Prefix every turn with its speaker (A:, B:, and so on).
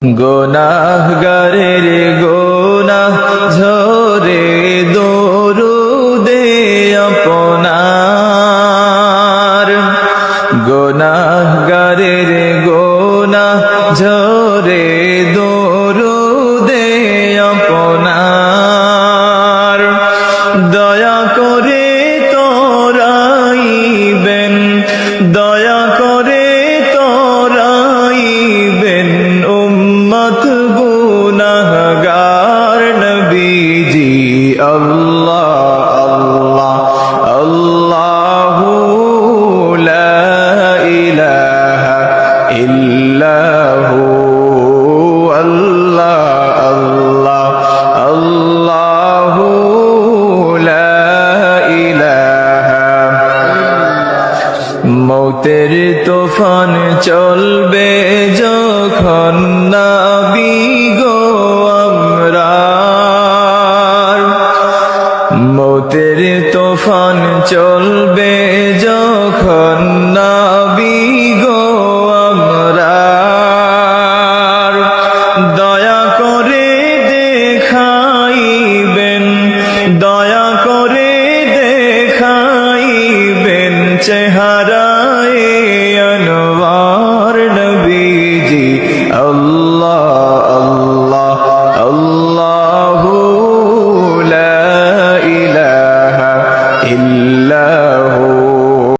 A: গুনাহগারের গুনাহ ঝরে দরুদে আপনার, গুনাহগারের গুনাহ ঝরে দরুদে আপনার। দয়া করে তরাইবেন, দয়া করে তরাইবেন উম্মত গুনাহগার নবীজি। আল্লাহ আল্লাহ আল্লাহু লা ইলাহা ইল্লাহু, আল্লাহ আল্লাহ আল্লাহু লা ইলাহা। মৌতের তুফান চলবে যখন নবী গো আমরার, মৌতের তুফান চলবে